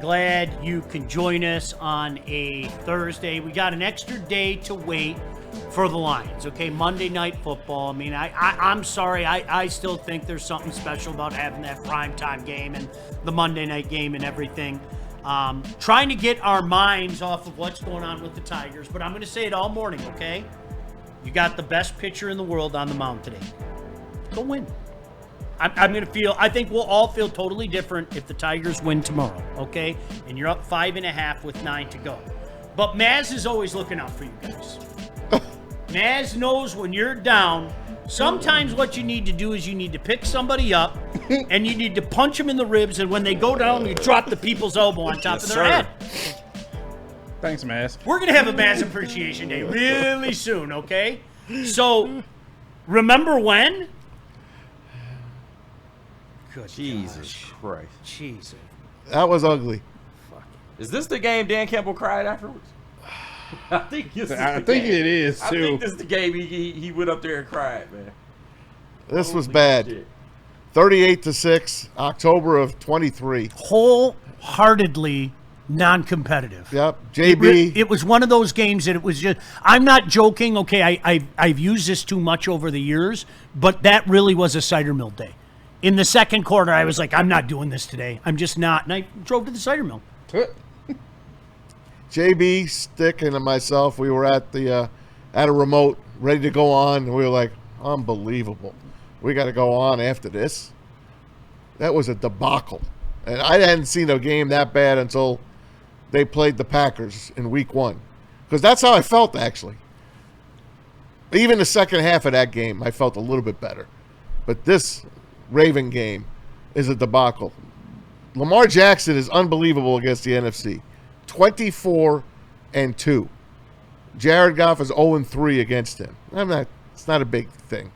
Glad you can join us on a Thursday. We got an extra day to wait for the Lions, okay? Monday Night Football. I mean, I'm sorry. I still think there's something special about having that primetime game and the Monday night game and everything. Trying to get our minds off of what's going on with the Tigers, but I'm going to say it all morning, okay? You got the best pitcher in the world on the mound today. Go win. I'm going to feel, I think we'll all feel totally different if the Tigers win tomorrow, okay? And you're up 5.5 with 9 to go. But Maz is always looking out for you guys. Maz knows when you're down, sometimes what you need to do is you need to pick somebody up and you need to punch them in the ribs, and when they go down, you drop the people's elbow on top of their head. Thanks, Maz. We're going to have a Maz Appreciation Day really soon, okay? So, remember when? Good Jesus Christ. Jesus. That was ugly. Is this the game Dan Campbell cried afterwards? I think it is, too. I think this is the game he went up there and cried, man. This was bad. 38-6, October of 23. Wholeheartedly non-competitive. Yep, JB. It was one of those games that it was just, I'm not joking, okay, I've used this too much over the years, but that really was a cider mill day. In the second quarter, I was like, I'm not doing this today. I'm just not. And I drove to the cider mill. JB, Stick, and myself, we were at a remote, ready to go on. And we were like, unbelievable. We got to go on after this. That was a debacle. And I hadn't seen a game that bad until they played the Packers in week 1. Because that's how I felt, actually. Even the second half of that game, I felt a little bit better. But this Raven game is a debacle. Lamar Jackson is unbelievable against the NFC. 24-2. Jared Goff is 0-3 against him. It's not a big thing.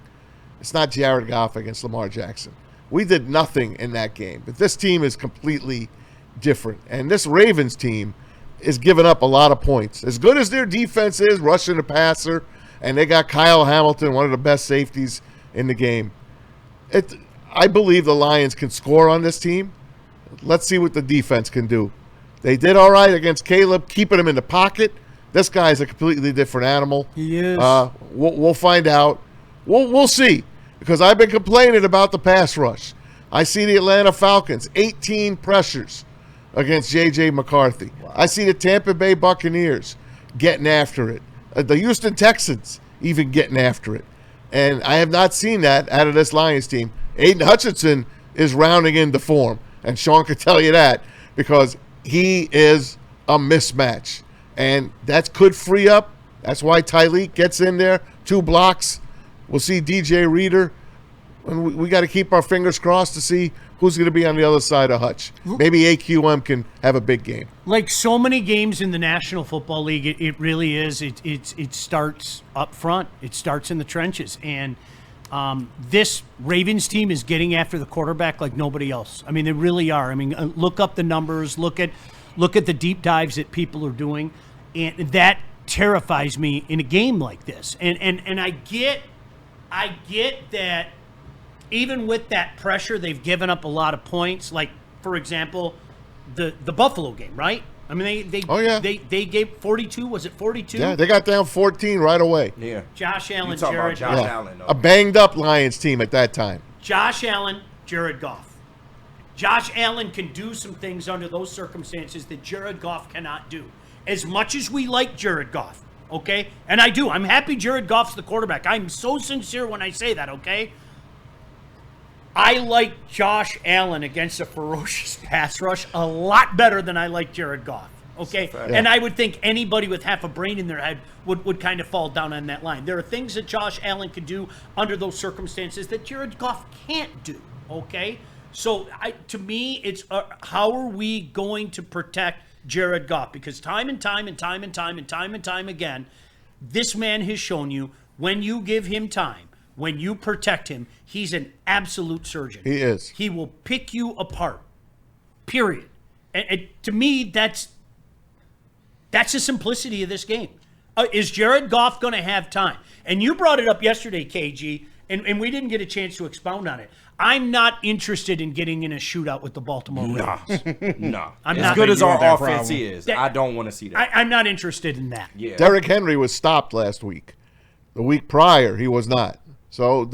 It's not Jared Goff against Lamar Jackson. We did nothing in that game. But this team is completely different. And this Ravens team is giving up a lot of points. As good as their defense is, rushing the passer, and they got Kyle Hamilton, one of the best safeties in the game. I believe the Lions can score on this team. Let's see what the defense can do. They did all right against Caleb, keeping him in the pocket. This guy's a completely different animal. He is. We'll find out. We'll see, because I've been complaining about the pass rush. I see the Atlanta Falcons, 18 pressures against J.J. McCarthy. Wow. I see the Tampa Bay Buccaneers getting after it. The Houston Texans even getting after it. And I have not seen that out of this Lions team. Aiden Hutchinson is rounding into form, and Sean could tell you that, because he is a mismatch. And that could free up. That's why Tyleek gets in there, 2 blocks. We'll see DJ Reader. And we got to keep our fingers crossed to see who's going to be on the other side of Hutch. Maybe AQM can have a big game. Like so many games in the National Football League, it really is. It starts up front. It starts in the trenches. And this Ravens team is getting after the quarterback like nobody else. I mean, they really are. I mean, look up the numbers. Look at the deep dives that people are doing. And that terrifies me in a game like this. And I get that. Even with that pressure, they've given up a lot of points. Like, for example, the Buffalo game, right? I mean, they gave 42. Was it 42? Yeah, they got down 14 right away. Yeah. Josh Allen, Jared Goff. Allen. A banged-up Lions team at that time. Josh Allen, Jared Goff. Josh Allen can do some things under those circumstances that Jared Goff cannot do. As much as we like Jared Goff, okay? And I do. I'm happy Jared Goff's the quarterback. I'm so sincere when I say that, okay? I like Josh Allen against a ferocious pass rush a lot better than I like Jared Goff, okay? And I would think anybody with half a brain in their head would kind of fall down on that line. There are things that Josh Allen can do under those circumstances that Jared Goff can't do, okay? So to me, it's how are we going to protect Jared Goff? Because time and time again, this man has shown you when you give him time, when you protect him, he's an absolute surgeon. He is. He will pick you apart, period. And to me, that's the simplicity of this game. Is Jared Goff going to have time? And you brought it up yesterday, KG, and we didn't get a chance to expound on it. I'm not interested in getting in a shootout with the Baltimore Ravens. Nah. I'm As not- good as You our want that offense problem. is, I don't want to see that. I'm not interested in that. Yeah. Derrick Henry was stopped last week. The week prior, he was not. So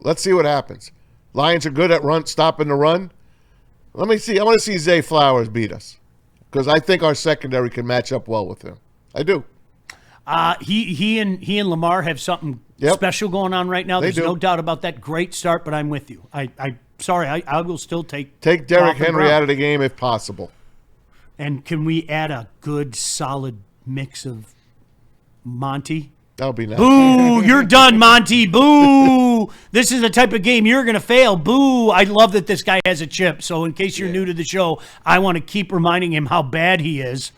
let's see what happens. Lions are good at stopping the run. Let me see. I want to see Zay Flowers beat us because I think our secondary can match up well with him. I do. He and Lamar have something special going on right now. They There's do. no doubt about that. Great start, but I'm with you. I will still take Derrick Goff and Henry Brown. out of the game if possible. And can we add a good solid mix of Monty? That would be nice. Boo! You're done, Monty. Boo! This is the type of game you're going to fail. Boo! I love that this guy has a chip. So in case you're new to the show, I want to keep reminding him how bad he is,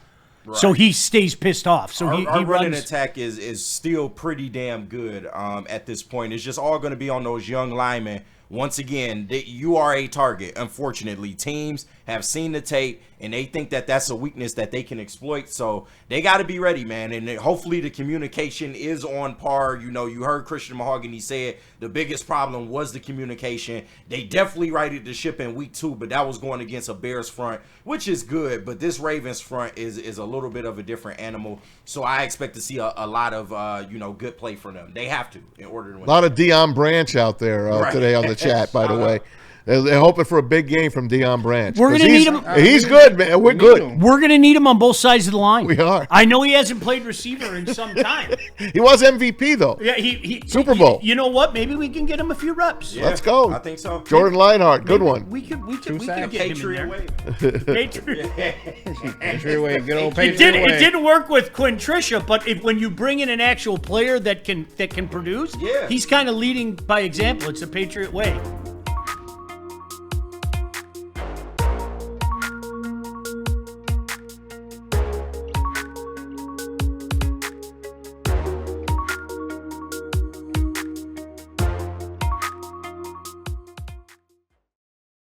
so he stays pissed off. So Our he running runs. attack is still pretty damn good at this point. It's just all going to be on those young linemen. Once again, you are a target. Unfortunately, teams have seen the tape and they think that that's a weakness that they can exploit. So they got to be ready, man. And hopefully the communication is on par. You know, you heard Christian Mahogany say it. The biggest problem was the communication. They definitely righted the ship in week 2, but that was going against a Bears front, which is good. But this Ravens front is a little bit of a different animal. So I expect to see a lot of, good play from them. They have to in order to win. A lot of Deion Branch out there today on the chat, by the way. They're hoping for a big game from Deion Branch. We're gonna 'Cause need him. He's good, man. We're good. We're going to need him on both sides of the line. We are. I know he hasn't played receiver in some time. He was MVP, though. Yeah, he Super Bowl. You know what? Maybe we can get him a few reps. Yeah, Let's go. I think so. Jordan Linehart, good one. We could sacks. get him in Patriot there. way. Patriot way, good old It Patriot way. didn't work with Quinn Trisha, but when you bring in an actual player that can produce, Yeah. he's kind of leading by example. It's the Patriot way.